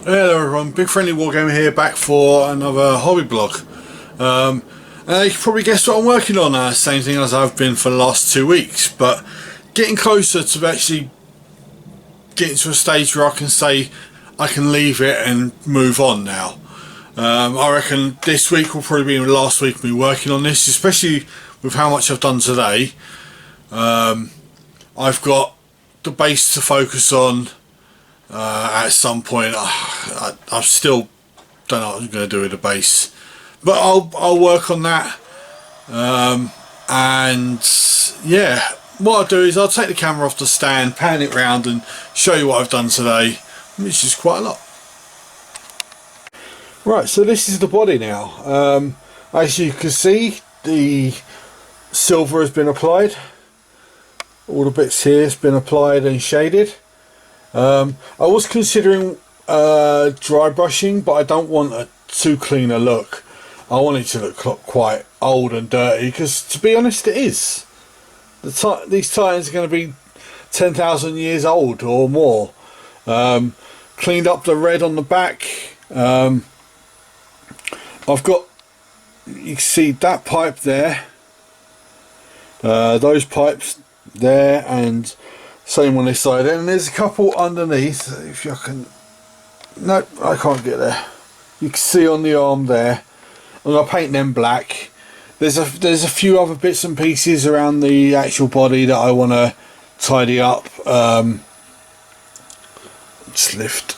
Hello everyone, Big Friendly Wargamer here, back for another hobby blog. You can probably guess what I'm working on, same thing as I've been for the last 2 weeks, but getting closer to actually getting to a stage where I can say I can leave it and move on now. I reckon this week will probably be the last week of me working on this, especially with how much I've done today. I've got the base to focus on. At some point, I still don't know what I'm going to do with the base, but I'll work on that. And yeah, what I'll do is I'll take the camera off the stand, pan it round, and show you what I've done today, which is quite a lot. Right, so this is the body now. As you can see, the silver has been applied. All the bits here has been applied and shaded. I was considering dry brushing, but I don't want a too clean a look. I want it to look quite old and dirty, because to be honest it is. These Titans are going to be 10,000 years old or more. Cleaned up the red on the back. I've got, you can see that pipe there, those pipes there, and same on this side, and there's a couple underneath. If you can, no, I can't get there. You can see on the arm there. I'm gonna paint them black. There's a few other bits and pieces around the actual body that I want to tidy up. Just lift.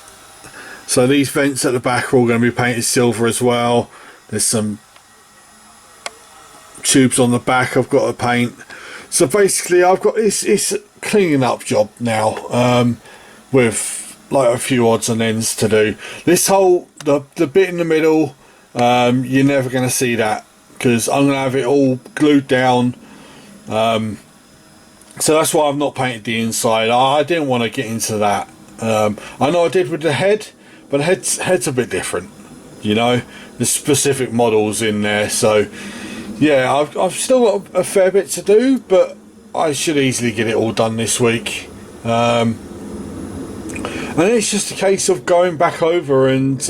So these vents at the back are all going to be painted silver as well. There's some tubes on the back I've got to paint. So basically I've got this cleaning up job now, with like a few odds and ends to do. This whole the bit in the middle, you're never going to see that, because I'm going to have it all glued down. So that's why I've not painted the inside. I didn't want to get into that. I know I did with the head, but the head's a bit different, you know. There's specific models in there, so yeah, I've still got a fair bit to do, but I should easily get it all done this week. And it's just a case of going back over and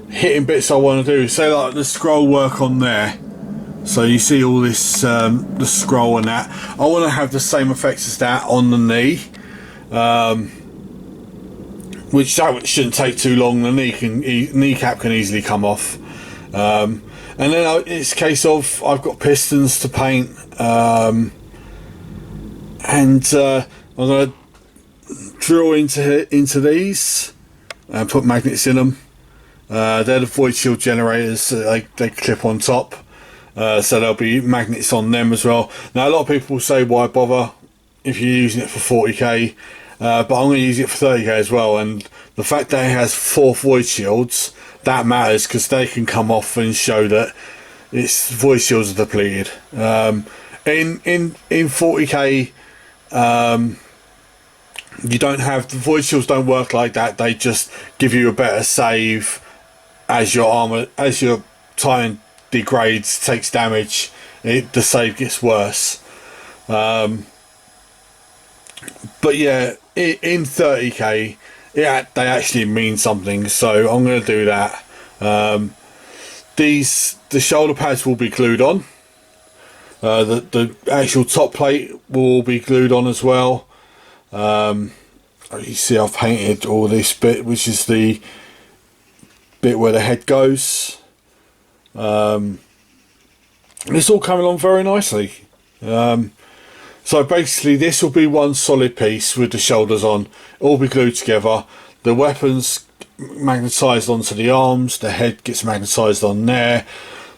hitting bits I want to do. Say like the scroll work on there. So you see all this, the scroll and that. I want to have the same effects as that on the knee. Which shouldn't take too long. The kneecap can easily come off. And then it's a case of I've got pistons to paint, and I'm going to drill into these and put magnets in them. They're the void shield generators. They clip on top, so there'll be magnets on them as well. Now a lot of people say why bother if you're using it for 40k, but I'm going to use it for 30k as well. And the fact that it has 4 void shields, that matters, because they can come off and show that its void shields are depleted. In 40k, you don't have, the void shields don't work like that. They just give you a better save as your armor, as your Titan degrades, takes damage. The save gets worse. But yeah, in 30k, yeah, they actually mean something, so I'm going to do that. The shoulder pads will be glued on. The actual top plate will be glued on as well. You see I've painted all this bit, which is the bit where the head goes. It's all coming along very nicely. So basically this will be one solid piece with the shoulders on, all be glued together. The weapons magnetised onto the arms, the head gets magnetised on there,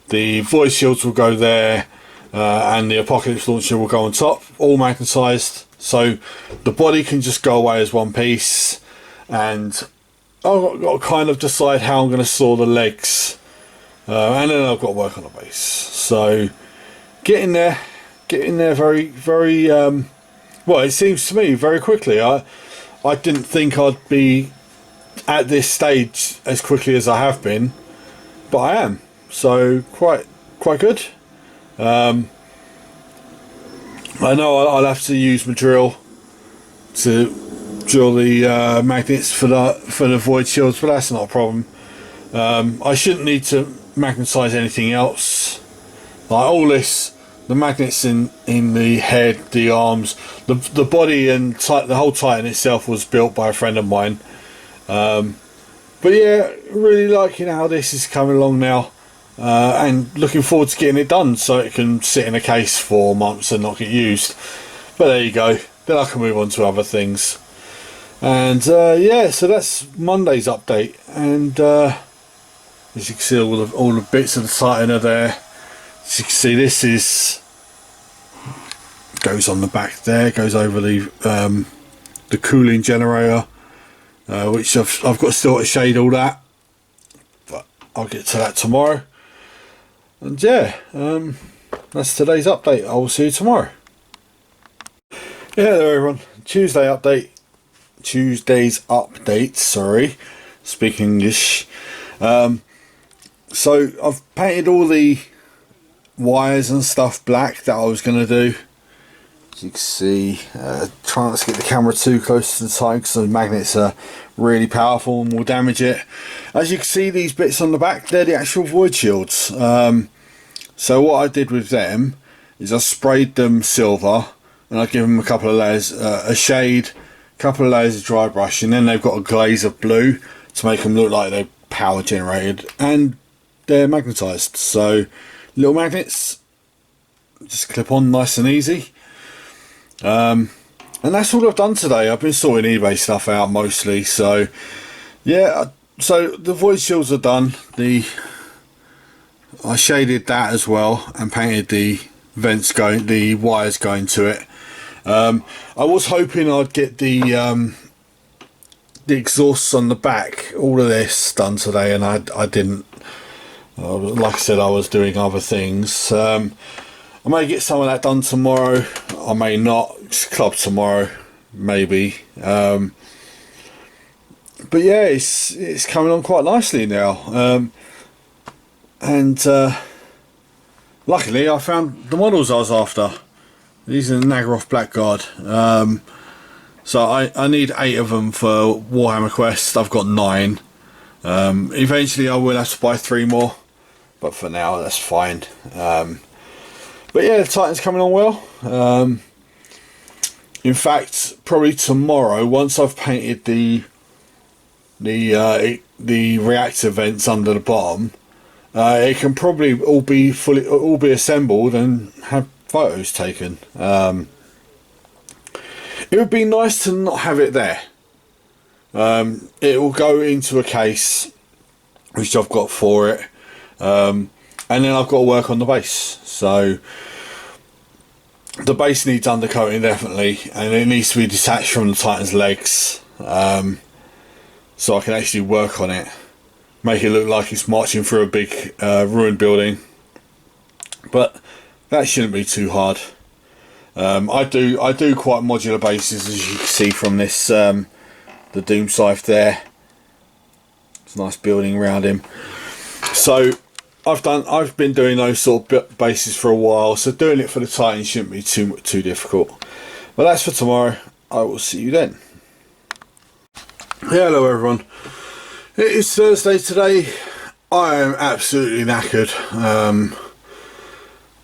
the void shields will go there, and the apocalypse launcher will go on top, all magnetised. So the body can just go away as one piece, and I've got to kind of decide how I'm going to saw the legs, and then I've got to work on the base. So getting there very, very well, it seems to me very quickly. I didn't think I'd be at this stage as quickly as I have been, but I am, so quite good. I know I'll have to use my drill to drill the magnets for the void shields, but that's not a problem. I shouldn't need to magnetise anything else. Like all this, the magnets in the head, the arms, the body, and the whole Titan itself was built by a friend of mine. But yeah, really liking how this is coming along now, and looking forward to getting it done so it can sit in a case for months and not get used. But there you go, then I can move on to other things. And yeah, so that's Monday's update, and as you can see, all the bits of the Titan are there. As you can see, this goes on the back there, goes over the cooling generator, which I've got still to shade all that, but I'll get to that tomorrow. And yeah, that's today's update. I will see you tomorrow. Yeah, hello everyone. Tuesday's update. Sorry, speaking English. So I've painted all the wires and stuff black that I was going to do. As you can see, trying not to get the camera too close to the Titan because the magnets are really powerful and will damage it. As you can see, these bits on the back, they're the actual void shields. So what I did with them is I sprayed them silver, and I give them a couple of layers, a shade, a couple of layers of dry brush, and then they've got a glaze of blue to make them look like they're power generated, and they're magnetised. So little magnets just clip on nice and easy. And that's all I've done today. I've been sorting eBay stuff out mostly. So yeah, so the void shields are done. I shaded that as well and painted the the wires going to it. I was hoping I'd get the exhausts on the back, all of this done today, and I didn't. Like I said, I was doing other things. I may get some of that done tomorrow. I may not. It's club tomorrow, maybe. But yeah, it's coming on quite nicely now. And luckily, I found the models I was after. These are the Nagaroth Blackguard. So I need 8 of them for Warhammer Quest. I've got 9. Eventually, I will have to buy 3 more. But for now, that's fine. But yeah, the Titan's coming on well. In fact, probably tomorrow, once I've painted the reactor vents under the bottom, it can probably all be assembled and have photos taken. It would be nice to not have it there. It will go into a case, which I've got for it. And then I've got to work on the base. So the base needs undercoating definitely, and it needs to be detached from the Titan's legs, so I can actually work on it, make it look like it's marching through a big ruined building. But that shouldn't be too hard. I do quite modular bases, as you can see from this the Doom Scythe there. It's a nice building around him. So I've been doing those sort of bases for a while, so doing it for the Titan shouldn't be too difficult. But that's for tomorrow. I will see you then. Yeah, hello everyone. It is Thursday today. I am absolutely knackered.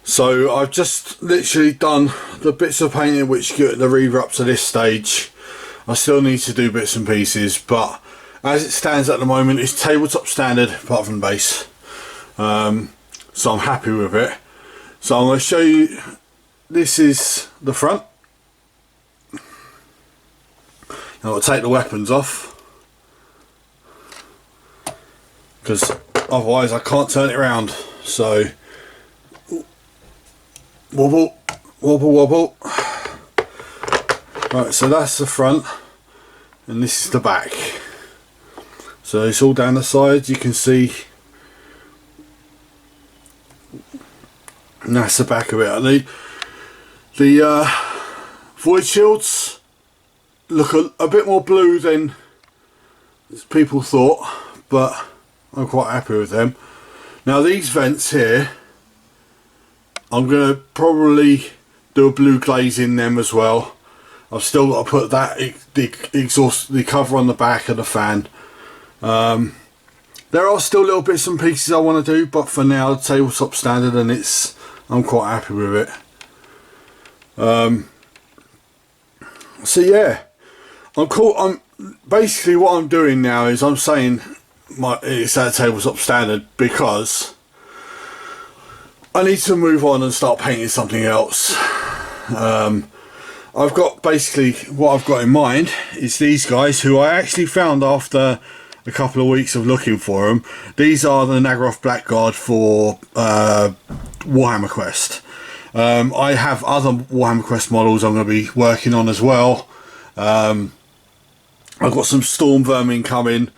So I've just literally done the bits of painting which get the Reaver up to this stage. I still need to do bits and pieces, but as it stands at the moment, it's tabletop standard apart from the base. So I'm happy with it. So I'm going to show you, this is the front. Now I'll take the weapons off, because otherwise I can't turn it around. So wobble, wobble, wobble. Right, so that's the front, and this is the back. So it's all down the sides, you can see. And that's the back of it. And the void shields look a bit more blue than people thought, but I'm quite happy with them. Now these vents here, I'm going to probably do a blue glaze in them as well. I've still got to put that the cover on the back of the fan. There are still little bits and pieces I want to do, but for now, the tabletop standard, and I'm quite happy with it. So yeah, I'm basically what I'm doing now is I'm saying it's at tabletop standard because I need to move on and start painting something else. I've got basically what I've got in mind is these guys who I actually found after a couple of weeks of looking for them. These are the Nagaroth Blackguard for Warhammer Quest. I have other Warhammer Quest models I'm going to be working on as well. I've got some Storm Vermin coming.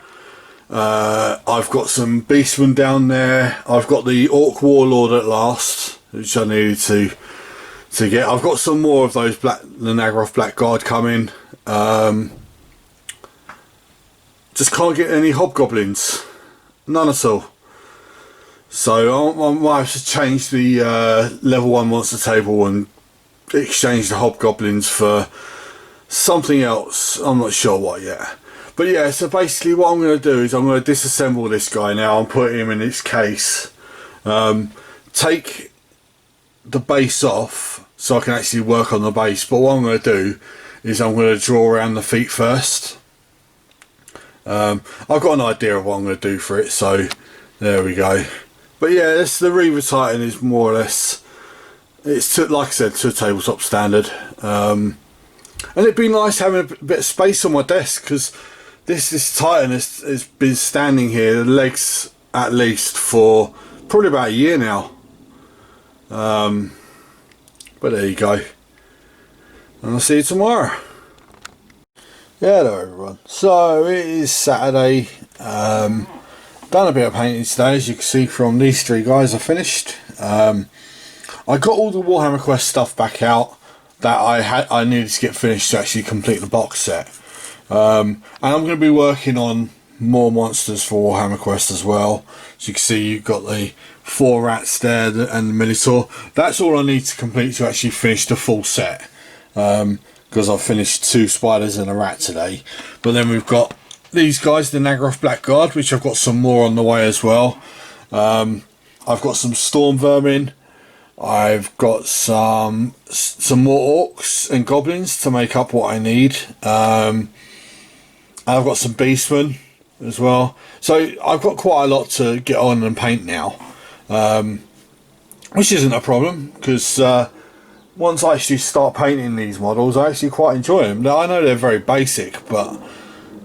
I've got some Beastmen down there. I've got the Orc Warlord at last, which I needed to get. I've got some more of those the Nagaroth Blackguard coming. Just can't get any hobgoblins, none at all. So I might have to change the level 1 monster table and exchange the hobgoblins for something else. I'm not sure what yet. But yeah, so basically what I'm going to do is I'm going to disassemble this guy now and put him in its case. Take the base off so I can actually work on the base. But what I'm going to do is I'm going to draw around the feet first. I've got an idea of what I'm going to do for it, so there we go. But yeah, the Reaver Titan is more or less, it's like I said, to a tabletop standard. And it'd be nice having a bit of space on my desk, because this Titan has been standing here, the legs at least, for probably about a year now. But there you go. And I'll see you tomorrow. Yeah, hello everyone. So it is Saturday. Done a bit of painting today, as you can see from these three guys I finished. I got all the Warhammer Quest stuff back out that I needed to get finished to actually complete the box set. And I'm going to be working on more monsters for Warhammer Quest as well. As you can see, you've got the 4 rats there and the Minotaur. That's all I need to complete to actually finish the full set. Because I've finished 2 spiders and a rat today. But then we've got these guys, the Nagaroth Blackguard, which I've got some more on the way as well. I've got some Storm Vermin. I've got some more orcs and goblins to make up what I need. And I've got some beastmen as well. So I've got quite a lot to get on and paint now. Which isn't a problem, because once I actually start painting these models, I actually quite enjoy them. Now, I know they're very basic, but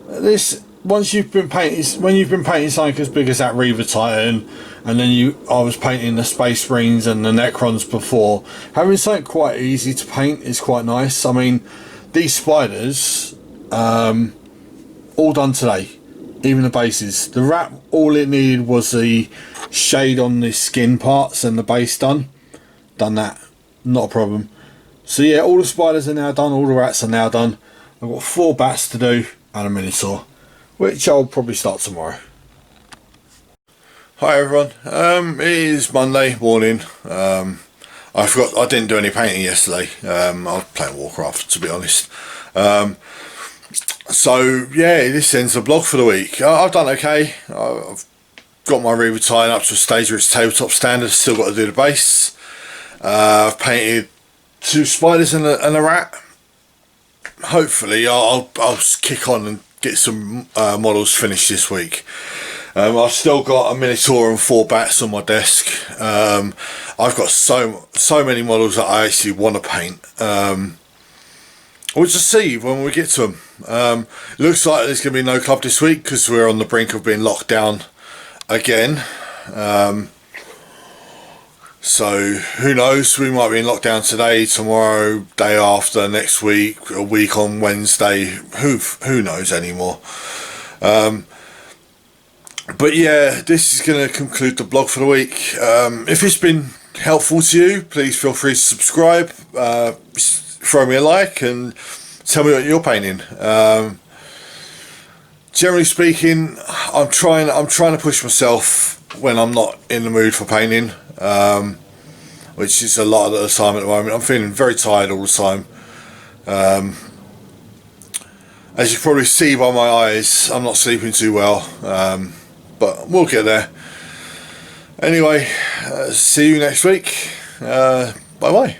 when you've been painting something as big as that Reaver Titan, and then I was painting the Space Marines and the Necrons before, having something quite easy to paint is quite nice. I mean, these spiders, all done today, even the bases. The rat, all it needed was the shade on the skin parts and the base done that. Not a problem. So yeah, all the spiders are now done, all the rats are now done. I've got 4 bats to do and a Minotaur, which I'll probably start tomorrow. Hi everyone, it is Monday morning. I forgot I didn't do any painting yesterday. I was playing Warcraft, to be honest. So yeah, this ends the blog for the week. I've done okay. I've got my Reaver Titan up to a stage where it's tabletop standard. Still got to do the base. I've painted 2 spiders and a rat. Hopefully I'll kick on and get some models finished this week. I've still got a Minotaur and 4 bats on my desk. I've got so many models that I actually want to paint. We'll just see when we get to them. Looks like there's going to be no club this week because we're on the brink of being locked down again. So who knows, we might be in lockdown today, tomorrow, day after, next week, a week on Wednesday, who knows anymore. But yeah, this is going to conclude the blog for the week. If it's been helpful to you, please feel free to subscribe, throw me a like and tell me what you're painting. Generally speaking, I'm trying to push myself when I'm not in the mood for painting, which is a lot of the time at the moment. I'm feeling very tired all the time. As you probably see by my eyes, I'm not sleeping too well, but we'll get there. Anyway, see you next week. Bye bye.